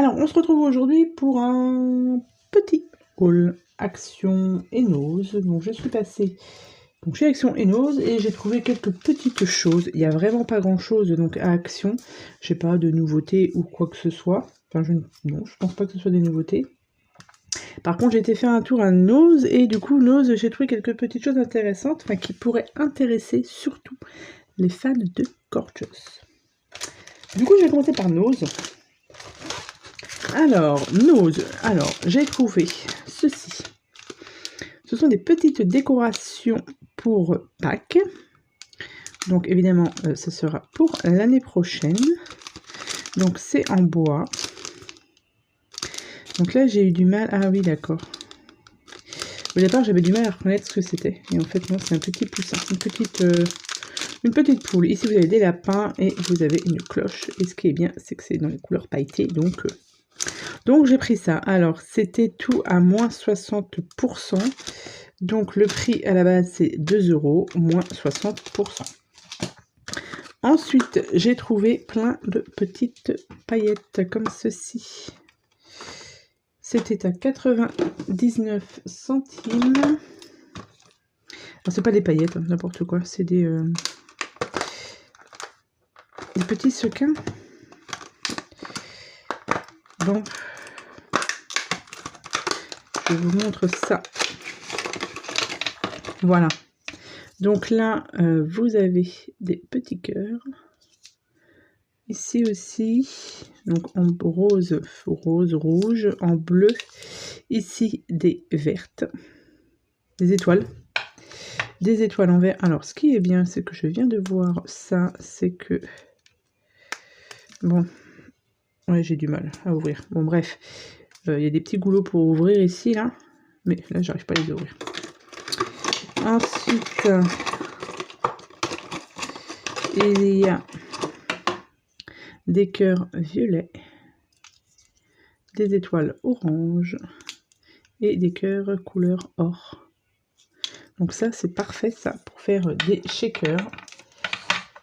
Alors, on se retrouve aujourd'hui pour un petit haul Action Enos. Donc, je suis passée chez Action Enos et j'ai trouvé quelques petites choses. Il n'y a vraiment pas grand-chose donc à Action. Je sais pas de nouveautés ou quoi que ce soit. Enfin, non, je pense pas que ce soit des nouveautés. Par contre, j'ai été faire un tour à Nose et du coup, Nose, j'ai trouvé quelques petites choses intéressantes, enfin qui pourraient intéresser surtout les fans de Gorgeous. Du coup, je vais commencer par Nose. Alors, Nose, j'ai trouvé ceci. Ce sont des petites décorations pour Pâques. Donc, évidemment, ce sera pour l'année prochaine. Donc, c'est en bois. Donc là, j'ai eu du mal... Ah oui, d'accord. Au départ, j'avais du mal à reconnaître ce que c'était. Et en fait, non, c'est un petit poussin. Une petite poule. Ici, vous avez des lapins et vous avez une cloche. Et ce qui est bien, c'est que c'est dans les couleurs pailletées. Donc j'ai pris ça. Alors, c'était tout à moins 60%. Donc, le prix à la base, c'est 2 €, moins 60%. Ensuite, j'ai trouvé plein de petites paillettes comme ceci. C'était à 99 centimes. Alors, c'est pas des paillettes, n'importe quoi. C'est des petits sequins. Bon. Je vous montre ça. Voilà. Donc là, vous avez des petits cœurs. Ici aussi, donc en rose, rouge, en bleu. Ici, des vertes. Des étoiles. Des étoiles en vert. Alors, ce qui est bien, c'est que je viens de voir ça, c'est que... Bon. Ouais, j'ai du mal à ouvrir. Bon, bref. Il y a des petits goulots pour ouvrir ici, là. Mais là, j'arrive pas à les ouvrir. Ensuite, il y a des cœurs violets, des étoiles orange et des cœurs couleur or. Donc ça, c'est parfait, ça, pour faire des shakers.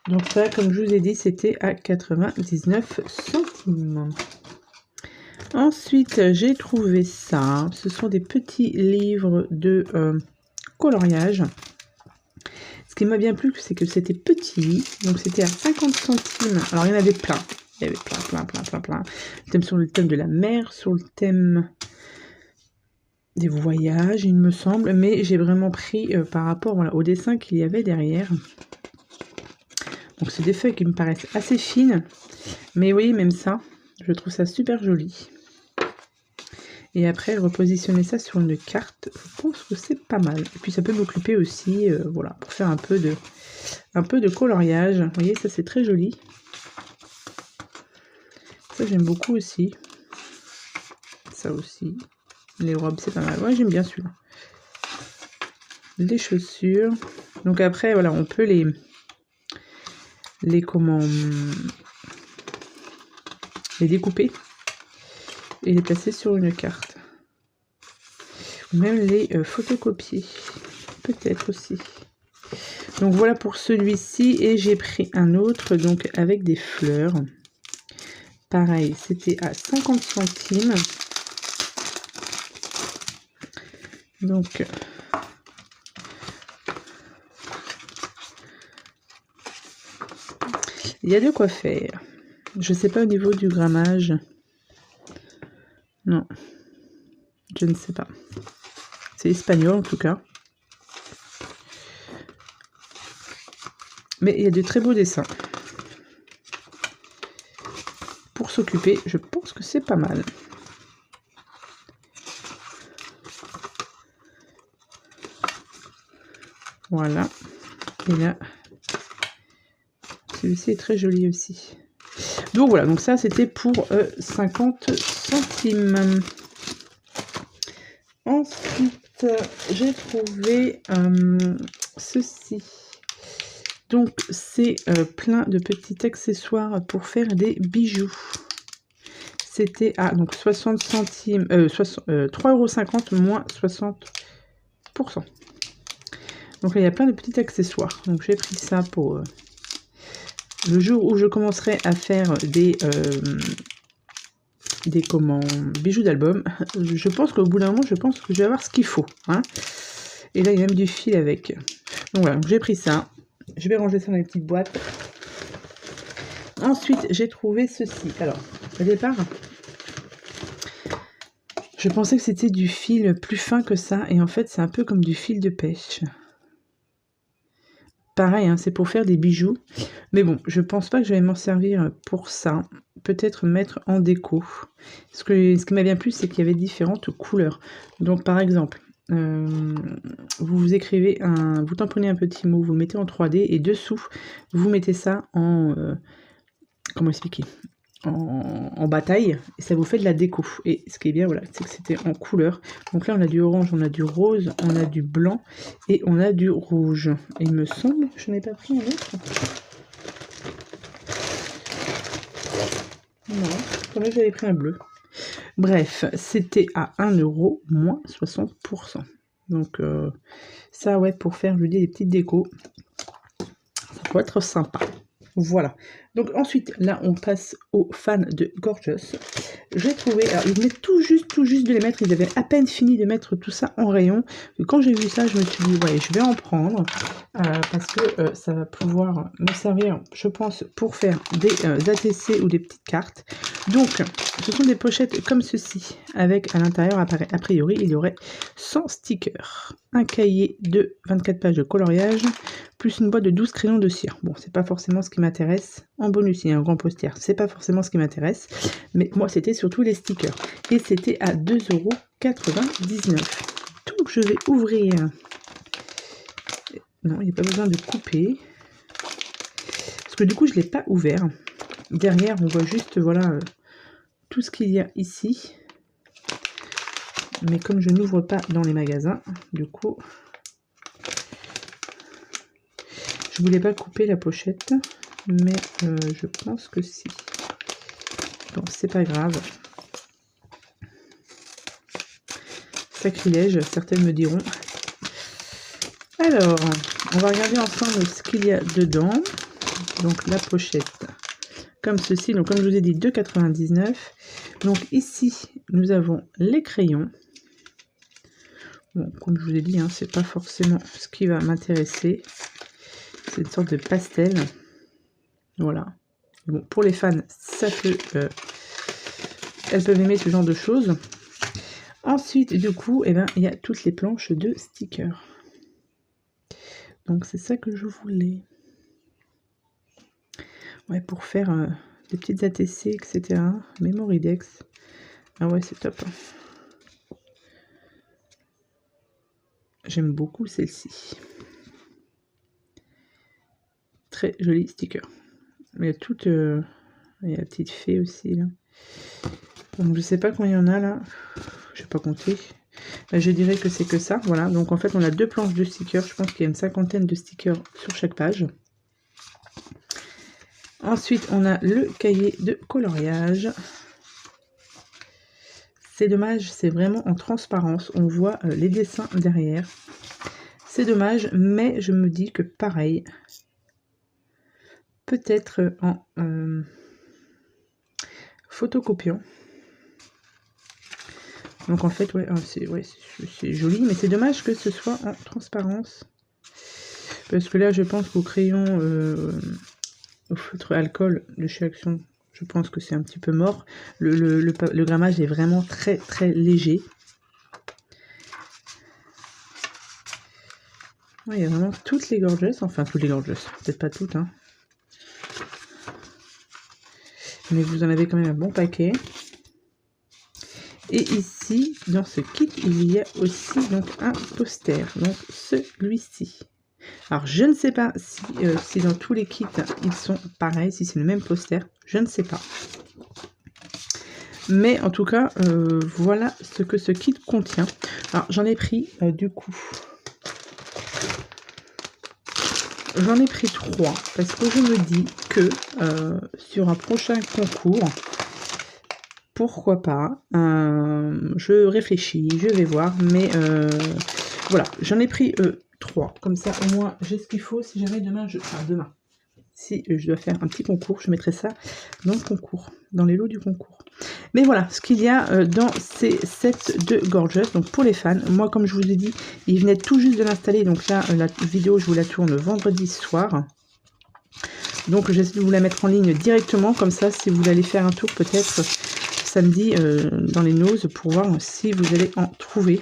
Donc ça, comme je vous ai dit, c'était à 99 centimes. Ensuite, j'ai trouvé ça. Ce sont des petits livres de coloriage. Ce qui m'a bien plu, c'est que c'était petit. Donc c'était à 50 centimes. Alors il y en avait plein. Il y avait plein. Sur le thème de la mer, sur le thème des voyages, il me semble. Mais j'ai vraiment pris par rapport au dessin qu'il y avait derrière. Donc c'est des feuilles qui me paraissent assez fines. Mais vous voyez, même ça, je trouve ça super joli. Et après, repositionner ça sur une carte, je pense que c'est pas mal. Et puis ça peut m'occuper aussi, voilà, pour faire un peu de coloriage. Vous voyez, ça c'est très joli. Ça j'aime beaucoup aussi. Ça aussi. Les robes, c'est pas mal. Ouais, j'aime bien celui-là. Les chaussures. Donc après, voilà, on peut les découper et les placer sur une carte. Même les photocopier, peut-être aussi. Donc voilà pour celui-ci, et j'ai pris un autre donc avec des fleurs. Pareil, c'était à 50 centimes. Donc il y a de quoi faire. Je sais pas au niveau du grammage. Non, je ne sais pas. C'est espagnol en tout cas. Mais il y a de très beaux dessins. Pour s'occuper, je pense que c'est pas mal. Voilà. Et là, celui-ci est très joli aussi. Donc voilà, donc ça c'était pour 50 centimes. Ensuite, j'ai trouvé ceci. Donc c'est plein de petits accessoires pour faire des bijoux. C'était à donc 60 centimes, 3,50 € moins 60%. Donc là, il y a plein de petits accessoires. Donc j'ai pris ça pour le jour où je commencerai à faire des des bijoux d'album. Je pense qu'au bout d'un moment, je pense que je vais avoir ce qu'il faut. Hein. Et là, il y a même du fil avec. Donc voilà, j'ai pris ça. Je vais ranger ça dans les petites boîtes. Ensuite, j'ai trouvé ceci. Alors, au départ, je pensais que c'était du fil plus fin que ça. Et en fait, c'est un peu comme du fil de pêche. Pareil, hein, c'est pour faire des bijoux. Mais bon, je pense pas que je vais m'en servir pour ça. Peut-être mettre en déco. Ce qui m'a bien plu, c'est qu'il y avait différentes couleurs. Donc, par exemple, vous écrivez vous tamponnez un petit mot, vous le mettez en 3D et dessous, vous mettez ça en... comment expliquer, en bataille, et ça vous fait de la déco. Et ce qui est bien, voilà, c'est que c'était en couleur. Donc là, on a du orange, on a du rose, on a du blanc et on a du rouge. Et il me semble que je n'ai pas pris un autre. Non, quand même, j'avais pris un bleu. Bref, c'était à 1 € moins 60%. Donc, ça, ouais, pour faire, je dis, des petites décos, ça peut être sympa. Voilà. Donc ensuite, là, on passe aux fans de Gorgeous. J'ai trouvé... Alors, ils venaient tout juste de les mettre. Ils avaient à peine fini de mettre tout ça en rayon. Et quand j'ai vu ça, je me suis dit, ouais, je vais en prendre. Parce que ça va pouvoir me servir, je pense, pour faire des ATC ou des petites cartes. Donc, ce sont des pochettes comme ceci. Avec, à l'intérieur, a priori, il y aurait 100 stickers. Un cahier de 24 pages de coloriage, plus une boîte de 12 crayons de cire. Bon, c'est pas forcément ce qui m'intéresse. En bonus, il y a un grand poster. C'est pas forcément ce qui m'intéresse. Mais moi, c'était surtout les stickers. Et c'était à 2,99 €. Donc, je vais ouvrir. Non, il n'y a pas besoin de couper. Parce que du coup, je ne l'ai pas ouvert. Derrière, on voit juste, voilà, tout ce qu'il y a ici. Mais comme je n'ouvre pas dans les magasins, du coup, je voulais pas couper la pochette, mais je pense que si. Bon, c'est pas grave. Sacrilège, certaines me diront. Alors, on va regarder ensemble ce qu'il y a dedans. Donc la pochette, comme ceci. Donc comme je vous ai dit, 2,99 €. Donc ici, nous avons les crayons. Bon, comme je vous ai dit, hein, c'est pas forcément ce qui va m'intéresser. C'est une sorte de pastel. Voilà. Bon, pour les fans, ça peut... elles peuvent aimer ce genre de choses. Ensuite, du coup, eh ben, il y a toutes les planches de stickers. Donc c'est ça que je voulais. Ouais, pour faire des petites ATC, etc. Memoridex. Ah ouais, c'est top. J'aime beaucoup celle-ci. Très joli sticker. Il y a toute... il y a la petite fée aussi, là. Donc, je sais pas combien il y en a, là. Je vais pas compter. Là, je dirais que c'est que ça, voilà. Donc, en fait, on a 2 planches de stickers. Je pense qu'il y a une cinquantaine de stickers sur chaque page. Ensuite, on a le cahier de coloriage. C'est dommage, c'est vraiment en transparence. On voit les dessins derrière. C'est dommage, mais je me dis que pareil, peut-être en photocopiant. Donc en fait, ouais, c'est joli, mais c'est dommage que ce soit en transparence. Parce que là, je pense qu'au crayon, au feutre alcool de chez Action, je pense que c'est un petit peu mort. Le grammage est vraiment très très léger. Ouais, il y a vraiment toutes les Gorgeous, enfin toutes les Gorgeous, peut-être pas toutes, hein. Mais vous en avez quand même un bon paquet. Et ici, dans ce kit, il y a aussi donc un poster, donc celui-ci. Alors, je ne sais pas si dans tous les kits, ils sont pareils, si c'est le même poster, je ne sais pas. Mais en tout cas, voilà ce que ce kit contient. Alors, j'en ai pris, du coup... J'en ai pris 3, parce que je me dis que sur un prochain concours... Pourquoi pas, je réfléchis, je vais voir, mais voilà, j'en ai pris 3, comme ça au moins j'ai ce qu'il faut si jamais demain, si je dois faire un petit concours, je mettrai ça dans le concours, dans les lots du concours. Mais voilà ce qu'il y a dans ces sets de Gorgeous. Donc pour les fans, moi comme je vous ai dit, il venait tout juste de l'installer. Donc là, la vidéo, je vous la tourne vendredi soir. Donc j'essaie de vous la mettre en ligne directement. Comme ça, si vous allez faire un tour peut-être samedi dans les noses pour voir si vous allez en trouver.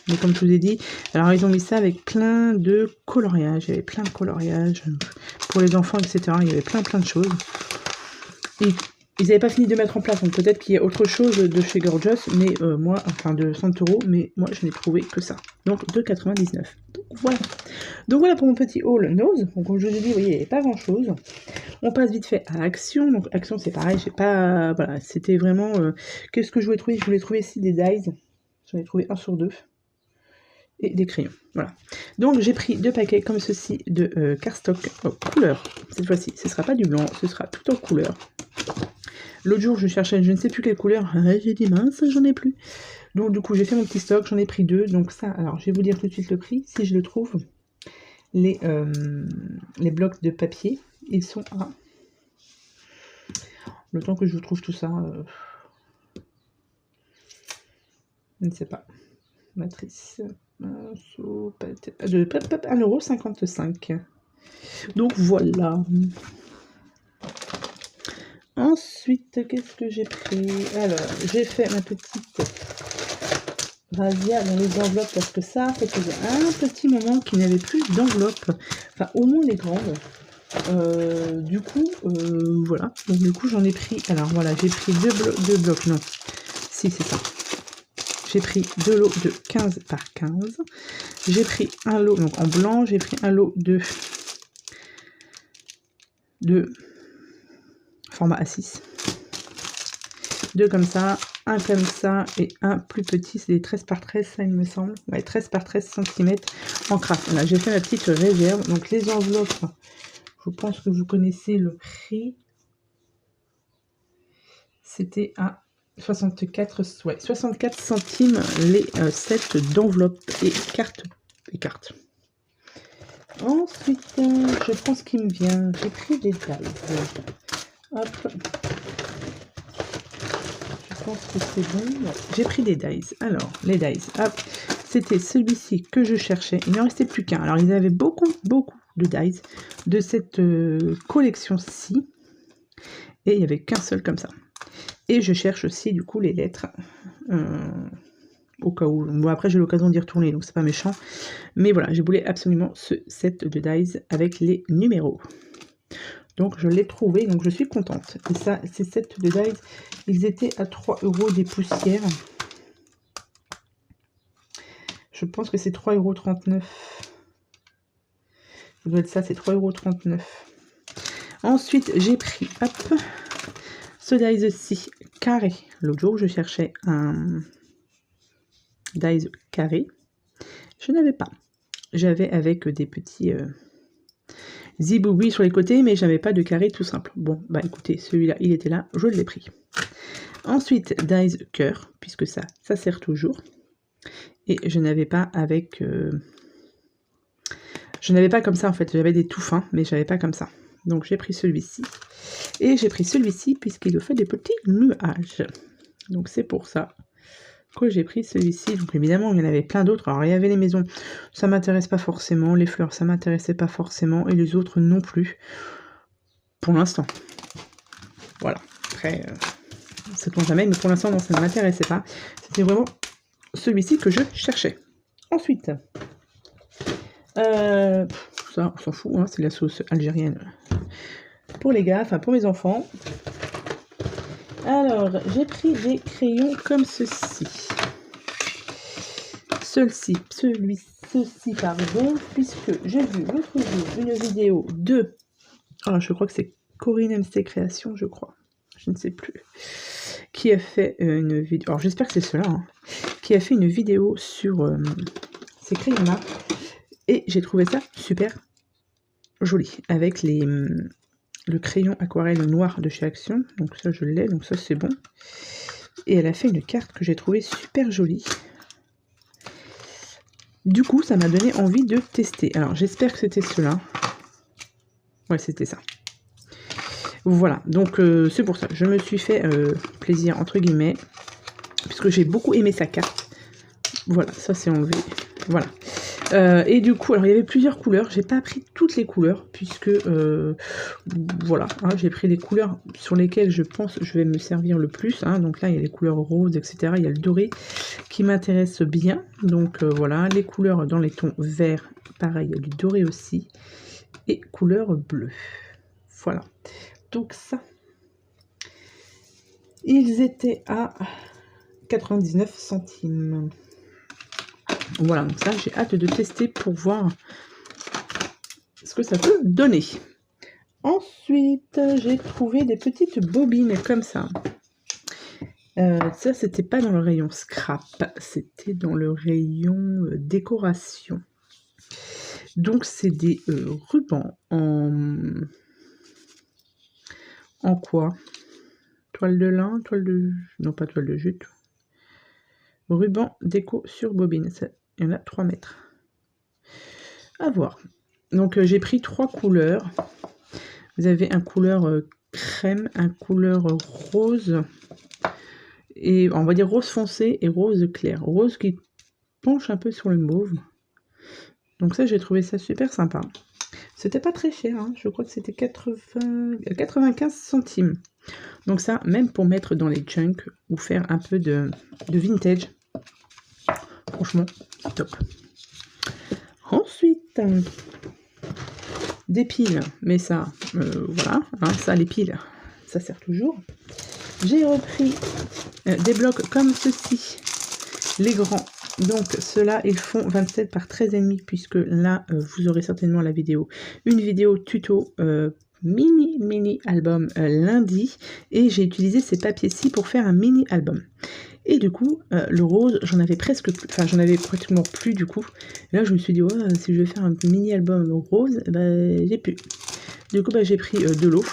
Mais comme je vous ai dit, alors ils ont mis ça avec plein de coloriages. Il y avait plein de coloriages pour les enfants, etc. Il y avait plein de choses. Et ils n'avaient pas fini de mettre en place, donc peut-être qu'il y a autre chose de chez Gorgeous, mais moi, enfin de Santoro, mais moi je n'ai trouvé que ça. Donc 2,99. Donc voilà. Donc voilà pour mon petit haul nose. Donc comme je vous ai dit, vous voyez, il n'y avait pas grand chose. On passe vite fait à Action. Donc Action c'est pareil, j'ai pas. Voilà, c'était vraiment. Qu'est-ce que je voulais trouver? Je voulais trouver ici des dies. J'en ai trouvé 1 sur 2. Et des crayons, voilà. Donc j'ai pris 2 paquets comme ceci de cardstock couleur. Cette fois-ci, ce sera pas du blanc, ce sera tout en couleur. L'autre jour, je cherchais je ne sais plus quelle couleur. J'ai dit mince, j'en ai plus. Donc du coup, j'ai fait mon petit stock, j'en ai pris 2. Donc ça, alors je vais vous dire tout de suite le prix, si je le trouve. Les blocs de papier, ils sont à... Le temps que je vous trouve tout ça, je ne sais pas. Matrice... 1,55 €. Donc voilà. Ensuite, qu'est-ce que j'ai pris? Alors, j'ai fait ma petite razzia dans les enveloppes parce que ça faisait un petit moment qu'il n'y avait plus d'enveloppes. Enfin, au moins les grandes. Du coup, voilà. Donc du coup, j'en ai pris... Alors voilà, j'ai pris deux blocs. Non. Si, c'est ça. J'ai pris 2 lots de 15 par 15. J'ai pris un lot, donc en blanc, j'ai pris un lot de format A6. 2 comme ça, un comme ça et un plus petit, c'est des 13 par 13, ça il me semble. Ouais, 13 par 13 cm en craft. Là, j'ai fait ma petite réserve. Donc les enveloppes, je pense que vous connaissez le prix. C'était à 64 centimes les sets d'enveloppes et cartes. Ensuite, je prends ce qui me vient. J'ai pris des dies. Hop. Je pense que c'est bon. Ouais. J'ai pris des dies. Alors, les dies. Hop. C'était celui-ci que je cherchais. Il n'en restait plus qu'un. Alors, ils avaient beaucoup de dies de cette collection-ci. Et il n'y avait qu'un seul comme ça. Et je cherche aussi, du coup, les lettres. Au cas où. Bon, après, j'ai l'occasion d'y retourner, donc c'est pas méchant. Mais voilà, je voulais absolument ce set de dies avec les numéros. Donc, je l'ai trouvé, donc je suis contente. Et ça, ces sets de dies, ils étaient à 3 € des poussières. Je pense que c'est 3,39 €. Ça doit être ça, c'est 3,39 €. Ensuite, j'ai pris, hop, ce dies-ci carré. L'autre jour, je cherchais un dies carré. Je n'avais pas. J'avais avec des petits zibouis sur les côtés, mais j'avais pas de carré tout simple. Bon, bah écoutez, celui-là, il était là, je l'ai pris. Ensuite, dies cœur, puisque ça sert toujours. Et je n'avais pas avec... je n'avais pas comme ça en fait, j'avais des tout fins, mais j'avais pas comme ça. Donc j'ai pris celui-ci. Et j'ai pris celui-ci puisqu'il fait des petits nuages. Donc c'est pour ça que j'ai pris celui-ci. Donc évidemment, il y en avait plein d'autres. Alors il y avait les maisons, ça m'intéresse pas forcément. Les fleurs, ça m'intéressait pas forcément. Et les autres non plus. Pour l'instant. Voilà. Après, c'est pour jamais, mais pour l'instant, non, ça ne m'intéressait pas. C'était vraiment celui-ci que je cherchais. Ensuite, ça, on s'en fout, hein, c'est la sauce algérienne. Pour les gars, enfin pour mes enfants. Alors, j'ai pris des crayons comme ceci. Ceci, pardon, puisque j'ai vu l'autre jour une vidéo de... Alors, je crois que c'est Corinne MC Création, je crois. Je ne sais plus. Qui a fait une vidéo... Alors, j'espère que c'est cela. Hein, qui a fait une vidéo sur ces crayons-là. Et j'ai trouvé ça super joli. Avec le crayon aquarelle noir de chez Action. Donc ça, je l'ai. Donc ça, c'est bon. Et elle a fait une carte que j'ai trouvée super jolie. Du coup, ça m'a donné envie de tester. Alors, j'espère que c'était cela. Ouais, c'était ça. Voilà, donc c'est pour ça. Je me suis fait plaisir, entre guillemets, puisque j'ai beaucoup aimé sa carte. Voilà, ça c'est enlevé. Voilà. Et du coup, alors il y avait plusieurs couleurs. J'ai pas pris toutes les couleurs, puisque voilà, hein, j'ai pris les couleurs sur lesquelles je pense je vais me servir le plus. Hein. Donc là, il y a les couleurs roses, etc. Il y a le doré qui m'intéresse bien. Donc voilà, les couleurs dans les tons verts, pareil, il y a du doré aussi. Et couleur bleue. Voilà. Donc ça, ils étaient à 99 centimes. Voilà, donc ça, j'ai hâte de tester pour voir ce que ça peut donner. Ensuite, j'ai trouvé des petites bobines comme ça. Ça, c'était pas dans le rayon scrap, c'était dans le rayon décoration. Donc, c'est des rubans en quoi? Toile de lin, toile de... Non, pas toile de jute. Ruban déco sur bobine. Ça, il y en a 3 mètres. À voir. Donc, j'ai pris 3 couleurs. Vous avez un couleur crème, un couleur rose, et on va dire rose foncé et rose clair. Rose qui penche un peu sur le mauve. Donc ça, j'ai trouvé ça super sympa. C'était pas très cher, hein. Je crois que c'était 95 centimes. Donc ça, même pour mettre dans les junks ou faire un peu de vintage, franchement, c'est top. Ensuite, des piles, mais ça, voilà, hein, ça, les piles, ça sert toujours. J'ai repris des blocs comme ceci, les grands. Donc ceux-là, ils font 27 par 13,5, puisque là, vous aurez certainement la vidéo. Une vidéo tuto mini album lundi, et j'ai utilisé ces papiers-ci pour faire un mini album. Et du coup, le rose, j'en avais presque plus, enfin j'en avais pratiquement plus du coup. Et là, je me suis dit, ouais, si je vais faire un mini album rose, j'ai plus. Du coup, j'ai pris de l'eau.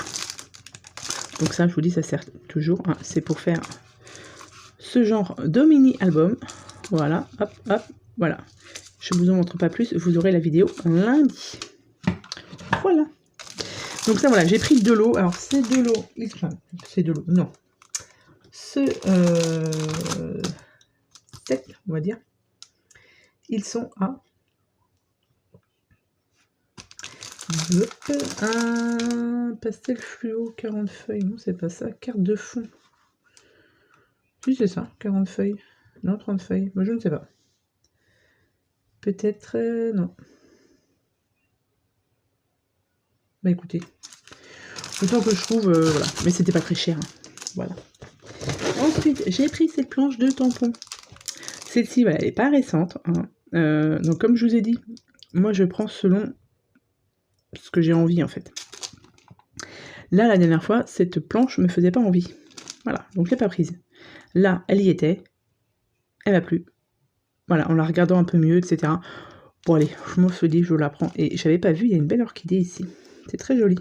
Donc ça, je vous dis, ça sert toujours. Hein, c'est pour faire ce genre de mini album. Voilà, hop, hop, voilà. Je vous en montre pas plus, vous aurez la vidéo lundi. Voilà. Donc ça, voilà, j'ai pris de l'eau. Alors, c'est de l'eau. Enfin, c'est de l'eau, non. Sec, on va dire. Ils sont à un pastel fluo, 40 feuilles. Non, c'est pas ça. Carte de fond. Oui, c'est ça, 40 feuilles. Non, 30 feuilles. Moi, je ne sais pas. Peut-être... non. Bah écoutez. Autant que je trouve, voilà. Mais c'était pas très cher. Hein. Voilà. Ensuite, j'ai pris cette planche de tampons. Celle-ci, voilà, elle n'est pas récente. Hein. Donc, comme je vous ai dit, moi, je prends selon ce que j'ai envie, en fait. Là, la dernière fois, cette planche me faisait pas envie. Voilà, donc je l'ai pas prise. Là, elle y était. Elle m'a plu. Voilà, en la regardant un peu mieux, etc. Bon, allez, je me suis dit, je la prends. Et j'avais pas vu, il y a une belle orchidée ici. C'est très joli.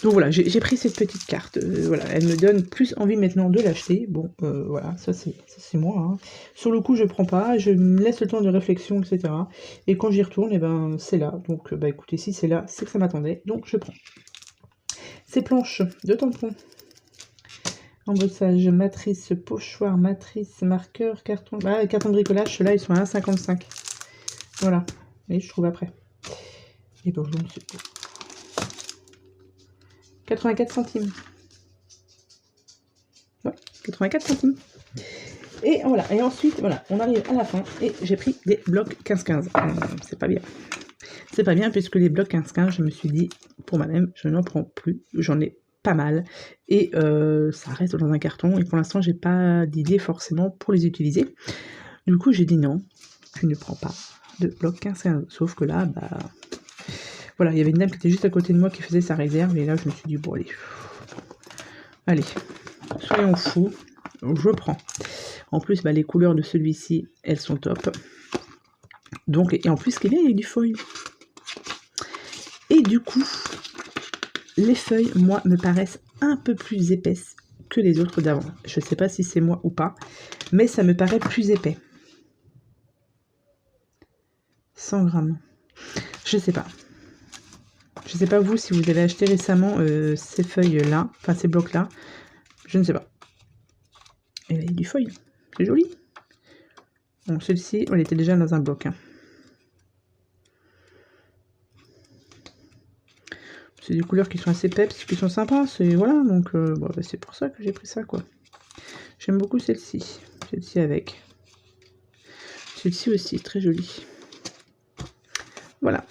Donc voilà, j'ai pris cette petite carte. Voilà, elle me donne plus envie maintenant de l'acheter. Bon, voilà, ça c'est moi. Hein. Sur le coup, je prends pas, je me laisse le temps de réflexion, etc. Et quand j'y retourne, et ben c'est là. Donc, écoutez, si c'est là, c'est que ça m'attendait. Donc, je prends. Ces planches de tampons. Embossage, matrice, pochoir, matrice, marqueur, carton. Ah, carton de bricolage, ceux-là, ils sont à 1,55. Voilà. Et je trouve après. Et bon, je me suis... 84 centimes. Ouais, 84 centimes. Et voilà. Et ensuite, voilà, on arrive à la fin. Et j'ai pris des blocs 15-15. C'est pas bien. C'est pas bien puisque les blocs 15-15, je me suis dit, pour moi-même, je n'en prends plus. J'en ai pas mal. Et ça reste dans un carton. Et pour l'instant, j'ai pas d'idée forcément pour les utiliser. Du coup, j'ai dit non, tu ne prends pas de blocs 15-15. Sauf que là, voilà, il y avait une dame qui était juste à côté de moi qui faisait sa réserve. Et là, je me suis dit, bon, allez, soyons fous, je prends. En plus, les couleurs de celui-ci, elles sont top. Donc, et en plus, ce qu'il y a, il y a du foil. Et du coup, les feuilles, moi, me paraissent un peu plus épaisses que les autres d'avant. Je ne sais pas si c'est moi ou pas, mais ça me paraît plus épais. 100 grammes. Je sais pas. Je sais pas vous si vous avez acheté récemment ces feuilles-là, enfin ces blocs-là. Je ne sais pas. Et là, il y a du feuille. C'est joli. Bon, celle-ci, elle était déjà dans un bloc. Hein. C'est des couleurs qui sont assez peps, qui sont sympas. C'est voilà, donc bon, bah, c'est pour ça que j'ai pris ça, quoi. J'aime beaucoup celle-ci. Celle-ci avec. Celle-ci aussi, très jolie. Voilà.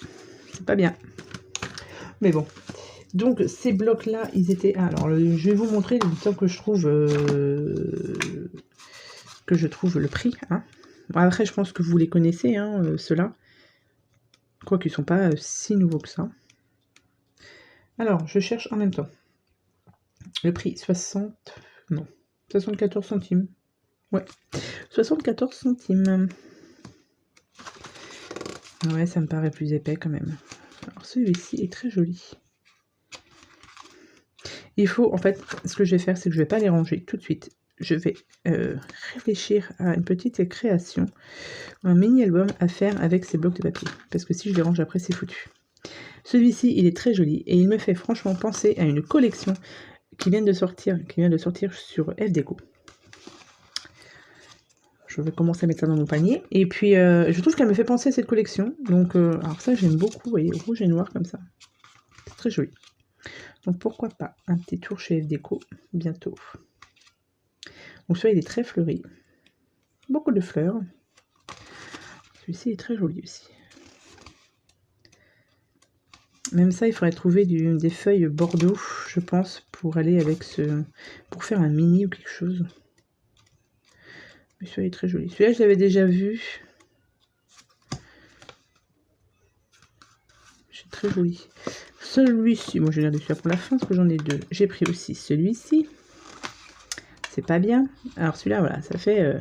C'est pas bien. Mais bon. Donc, ces blocs-là, ils étaient... Ah, alors, je vais vous montrer le temps que je trouve le prix. Hein. Bon, après, je pense que vous les connaissez, hein, ceux-là. Quoiqu'ils ne sont pas si nouveaux que ça. Alors, je cherche en même temps. Le prix, 74 centimes. Ouais, 74 centimes. Ouais, ça me paraît plus épais quand même. Alors, celui-ci est très joli. Il faut, en fait, ce que je vais faire, c'est que je ne vais pas les ranger tout de suite. Je vais réfléchir à une petite création, un mini-album à faire avec ces blocs de papier. Parce que si je les range après, c'est foutu. Celui-ci, il est très joli et il me fait franchement penser à une collection qui vient de sortir sur FDeco. Je vais commencer à mettre ça dans mon panier. Et puis, je trouve qu'elle me fait penser à cette collection. Donc, alors ça, j'aime beaucoup. Vous voyez, rouge et noir comme ça. C'est très joli. Donc, pourquoi pas un petit tour chez FDeco bientôt. Donc, celui-là, il est très fleuri. Beaucoup de fleurs. Celui-ci est très joli aussi. Même ça, il faudrait trouver des feuilles bordeaux, je pense, pour aller avec pour faire un mini ou quelque chose. Mais celui-là est très joli. Celui-là, je l'avais déjà vu. C'est très joli. Celui-ci, moi je vais garder celui-là pour la fin parce que j'en ai deux. J'ai pris aussi celui-ci. C'est pas bien. Alors celui-là, voilà, ça fait...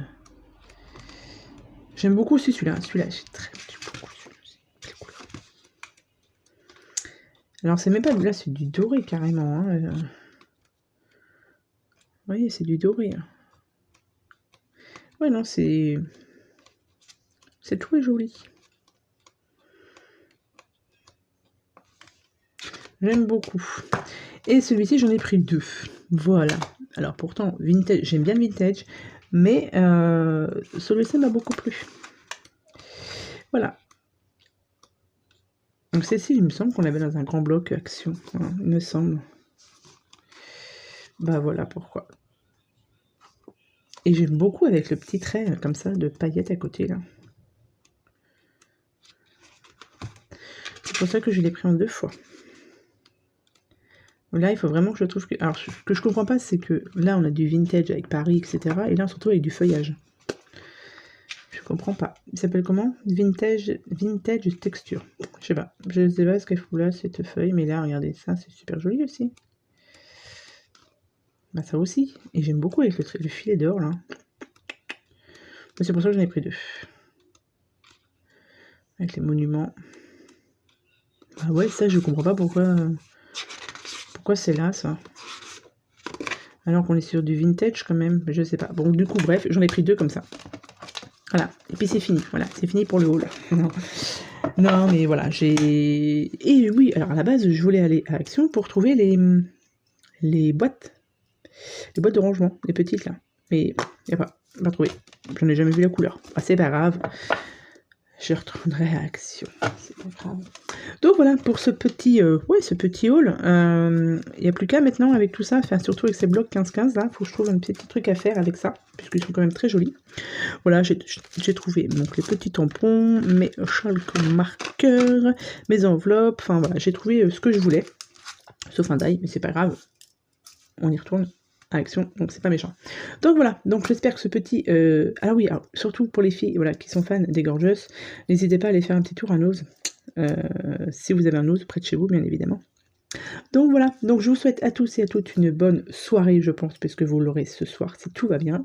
J'aime beaucoup aussi celui-là. Celui-là, j'ai beaucoup celui-là aussi. Alors c'est même pas... Là, c'est du doré carrément. Hein. Vous voyez, c'est du doré. Hein. Ouais, non, c'est... C'est tout est joli. J'aime beaucoup. Et celui-ci, j'en ai pris deux. Voilà. Alors pourtant, vintage, j'aime bien le vintage, mais celui-ci m'a beaucoup plu. Voilà. Donc celle-ci, il me semble qu'on l'avait dans un grand bloc Action. Voilà, il me semble. Bah voilà pourquoi. Et j'aime beaucoup avec le petit trait comme ça de paillettes à côté là. C'est pour ça que je l'ai pris en deux fois. Là, il faut vraiment que je trouve que... Alors, ce que je comprends pas, c'est que là, on a du vintage avec Paris, etc. Et là, surtout avec du feuillage. Je comprends pas. Il s'appelle comment? Vintage texture. Je sais pas. Je sais pas ce qu'elle fout là, cette feuille. Mais là, regardez ça, c'est super joli aussi. Bah, ça aussi. Et j'aime beaucoup avec le filet d'or, là. C'est pour ça que j'en ai pris deux. Avec les monuments. Ah ouais, ça, je comprends pas pourquoi... Pourquoi c'est là, ça? Alors qu'on est sur du vintage, quand même. Je sais pas. Bon, du coup, bref, j'en ai pris deux comme ça. Voilà. Et puis, c'est fini. Voilà, c'est fini pour le haul. Non, mais voilà, j'ai... Et oui, alors, à la base, je voulais aller à Action pour trouver les boîtes. Les boîtes de rangement, les petites, là. Mais, il n'y a pas trouvé. J'en ai jamais vu la couleur. Ah, c'est pas grave. Je retournerai à Action. C'est pas grave. Donc voilà pour ce petit haul. Il n'y a plus qu'à maintenant avec tout ça, enfin, surtout avec ces blocs 15-15 là, il faut que je trouve un petit truc à faire avec ça, puisqu'ils sont quand même très jolis. Voilà, j'ai trouvé donc les petits tampons, mes chalk marqueurs, mes enveloppes, enfin voilà, j'ai trouvé ce que je voulais, sauf un die, mais c'est pas grave, on y retourne. Action, donc c'est pas méchant. Donc voilà, donc j'espère que ce petit... Ah oui, alors, surtout pour les filles voilà, qui sont fans des Gorgeous, n'hésitez pas à aller faire un petit tour à Nose, si vous avez un Nose près de chez vous, bien évidemment. Donc voilà, donc je vous souhaite à tous et à toutes une bonne soirée, je pense, parce que vous l'aurez ce soir, si tout va bien.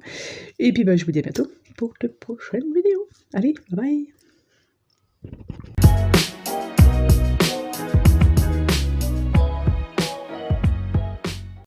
Et puis bah, je vous dis à bientôt pour de prochaines vidéos. Allez, bye bye.